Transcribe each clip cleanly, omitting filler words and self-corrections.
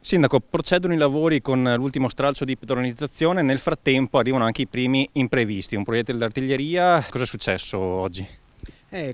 Sindaco, procedono i lavori con l'ultimo stralcio di pedonalizzazione, nel frattempo arrivano anche i primi imprevisti, un proiettile d'artiglieria. Cosa è successo oggi?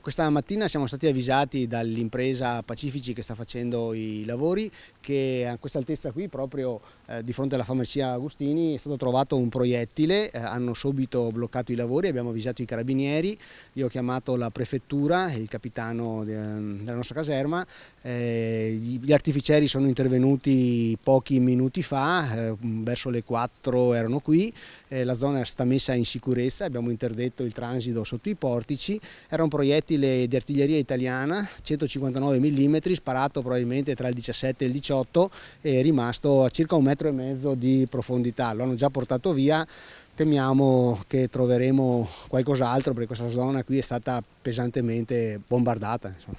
Questa mattina siamo stati avvisati dall'impresa Pacifici che sta facendo i lavori che a questa altezza qui, proprio di fronte alla farmacia Agustini, è stato trovato un proiettile. Hanno subito bloccato i lavori, abbiamo avvisato i carabinieri, io ho chiamato la prefettura e il capitano della nostra caserma. Gli artificieri sono intervenuti pochi minuti fa, verso le 4 erano qui. La zona è stata messa in sicurezza, abbiamo interdetto il transito sotto i portici. Era un proiettile di artiglieria italiana, 159 mm, sparato probabilmente tra il 17 e il 18, e rimasto a circa 1,5 metri di profondità. Lo hanno già portato via, temiamo che troveremo qualcos'altro perché questa zona qui è stata pesantemente bombardata, insomma.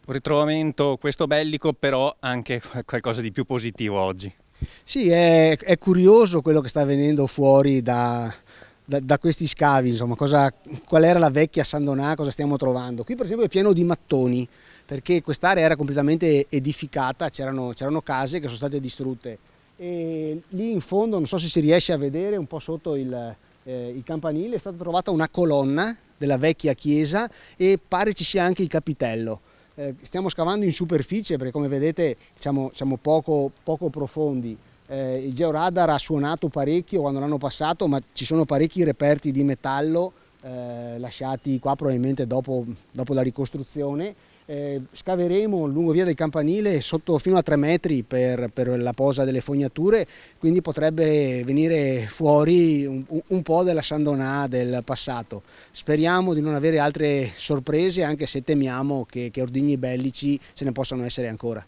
Un ritrovamento questo bellico, però anche qualcosa di più positivo oggi. Sì, è curioso quello che sta venendo fuori da questi scavi, insomma, qual era la vecchia San Donà, cosa stiamo trovando. Qui per esempio è pieno di mattoni, perché quest'area era completamente edificata, c'erano case che sono state distrutte. E lì in fondo, non so se si riesce a vedere, un po' sotto il campanile, è stata trovata una colonna della vecchia chiesa e pare ci sia anche il capitello. Stiamo scavando in superficie perché, come vedete, siamo poco profondi. Il georadar ha suonato parecchio quando l'hanno passato, ma ci sono parecchi reperti di metallo lasciati qua probabilmente dopo la ricostruzione. Scaveremo lungo via del campanile sotto fino a 3 metri per la posa delle fognature, quindi potrebbe venire fuori un po' della San Donà del passato. Speriamo di non avere altre sorprese, anche se temiamo che ordigni bellici ce ne possano essere ancora.